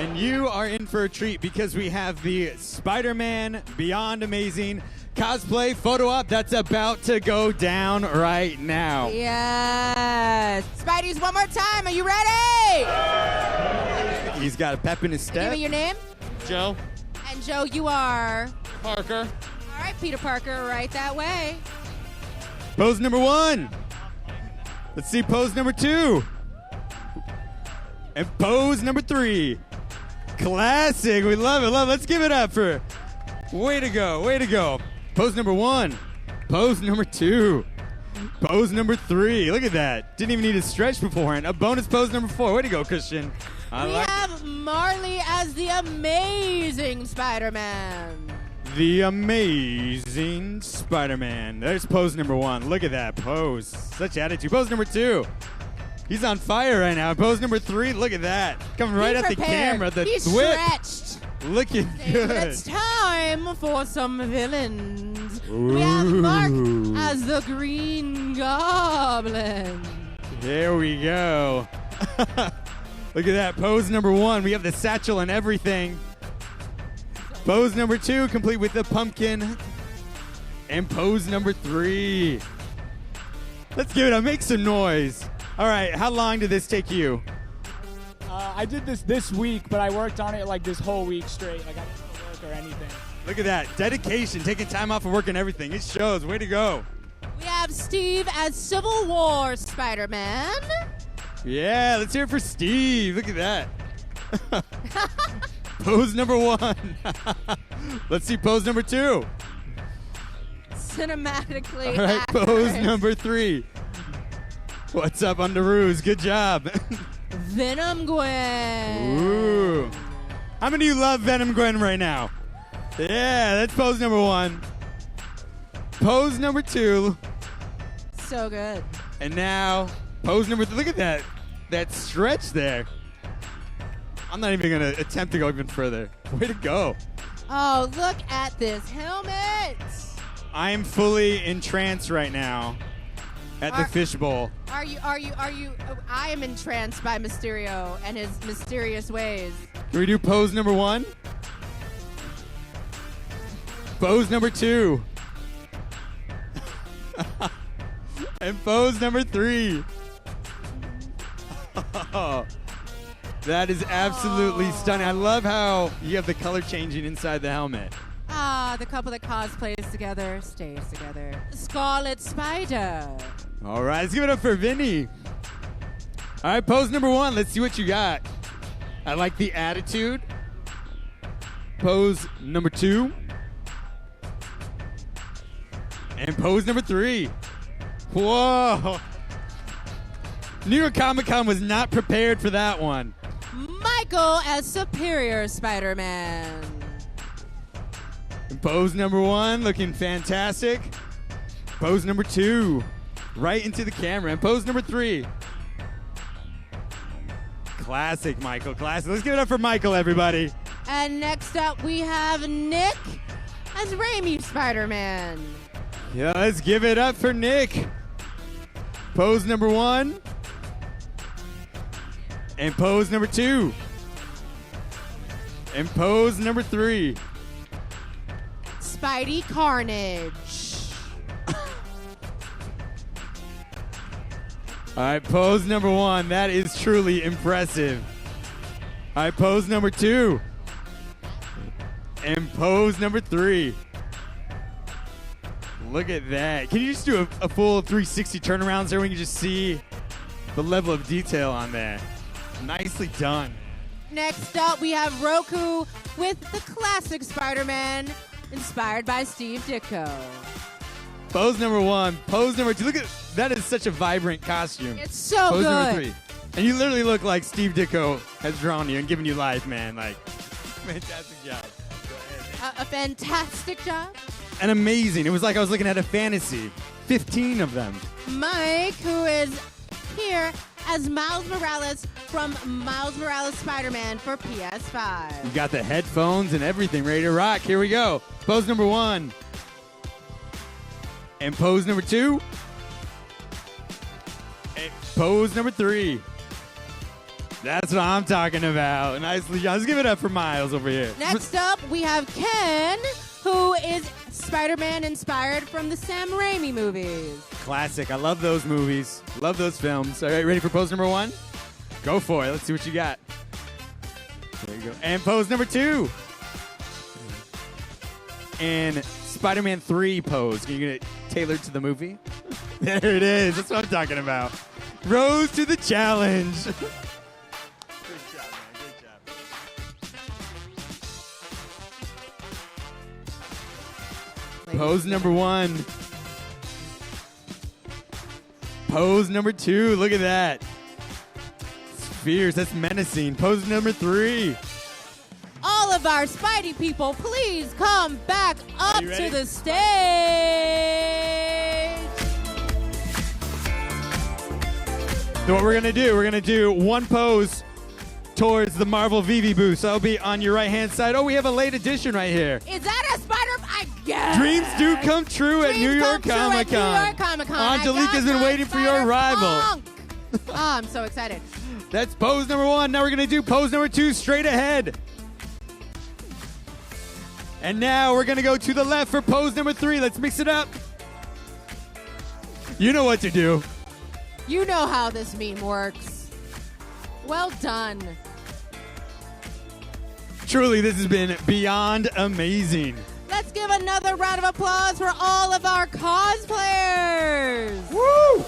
And you are in for a treat because we have the Spider-Man Beyond Amazing Cosplay photo op that's about to go down right now. Yes. Spideys, one more time. Are you ready? He's got a pep in his step. Give me your name. Joe. And Joe, you are? Parker. All right, Peter Parker, right that way. Pose number 1. Let's see pose number 2. And pose number 3. Classic. We love it. Love it. Let's give it up for way to go. Way to go. Pose number 1. Pose number 2. Pose number 3. Look at that. Didn't even need to stretch beforehand. A bonus pose number 4. Way to go, Christian. We have Marley as the Amazing Spider-Man. The Amazing Spider-Man. There's pose number 1. Look at that pose. Such attitude. Pose number 2. He's on fire right now. Pose number 3. Look at that. Coming right at the camera. The He's whip. Stretched. Looking good. It's time for some villains. We have Mark as the Green Goblin. There we go. Look at that. Pose number 1. We have the satchel and everything. Pose number 2, complete with the pumpkin. And pose number 3. Let's give it up. Make some noise. All right. How long did this take you? I did this week, but I worked on it like this whole week straight. Like I didn't work or anything. Look at that. Dedication. Taking time off of work and everything. It shows. Way to go. We have Steve as Civil War Spider-Man. Yeah. Let's hear it for Steve. Look at that. Pose number 1. Let's see pose number 2. Cinematically All right, accurate. pose number 3. What's up, Underoos? Good job. Venom Gwen. Ooh. How many of you love Venom Gwen right now? Yeah, that's pose number 1. Pose number 2. So good. And now, pose number 3. Look at that. That stretch there. I'm not even going to attempt to go even further. Way to go. Oh, look at this helmet. I am fully entranced right now at the fishbowl. Are you, I am entranced by Mysterio and his mysterious ways. Can we do pose number 1? Pose number 2. And pose number 3. That is absolutely stunning. I love how you have the color changing inside the helmet. Ah, the couple that cosplays together stays together. Scarlet Spider. All right, let's give it up for Vinny. All right, pose number 1. Let's see what you got. I like the attitude. Pose number 2. And pose number 3. Whoa. New York Comic Con was not prepared for that one. Michael as Superior Spider-Man. And pose number 1, looking fantastic. Pose number 2, right into the camera. And pose number 3. Classic, Michael, classic. Let's give it up for Michael, everybody. And next up, we have Nick as Raimi Spider-Man. Yeah, let's give it up for Nick. Pose number 1. And pose number 2. And pose number 3. Spidey Carnage. All right, pose number 1. That is truly impressive. All right, pose number 2. And pose number 3. Look at that. Can you just do a full 360 turnaround there when you just see the level of detail on that? Nicely done. Next up, we have Roku with the classic Spider-Man, inspired by Steve Ditko. Pose number 1. Pose number 2. Look at that. Is such a vibrant costume. It's so pose good. Number 3. And you literally look like Steve Ditko has drawn you and given you life, man. Like, fantastic job. A fantastic job. And amazing. It was like I was looking at a fantasy. 15 of them. Mike, who is here as Miles Morales from Miles Morales Spider-Man for PS5. You got the headphones and everything ready to rock. Here we go. Pose number 1. And pose number 2. And pose number 3. That's what I'm talking about. Nicely done. Let's give it up for Miles over here. Next up, we have Ken, who is Spider-Man inspired from the Sam Raimi movies. Classic. I love those movies. Love those films. All right, ready for pose number 1? Go for it. Let's see what you got. There you go. And pose number 2. And Spider-Man 3 pose. Can you get it tailored to the movie? There it is. That's what I'm talking about. Rose to the challenge. Good job, man. Good job. Pose number 1. Pose number 2. Look at that. It's fierce. That's menacing. Pose number 3. All of our Spidey people, please come back up to the stage. So what we're going to do one pose towards the Marvel VV booth. So I'll be on your right-hand side. Oh, we have a late edition right here. Is that a Spider? I guess. Dreams do come true at New York Comic Con. Angelique has been waiting for your arrival. Oh, I'm so excited. That's pose number 1. Now we're going to do pose number 2 straight ahead. And now we're going to go to the left for pose number 3. Let's mix it up. You know what to do. You know how this meme works. Well done. Truly, this has been beyond amazing. Let's give another round of applause for all of our cosplayers. Woo!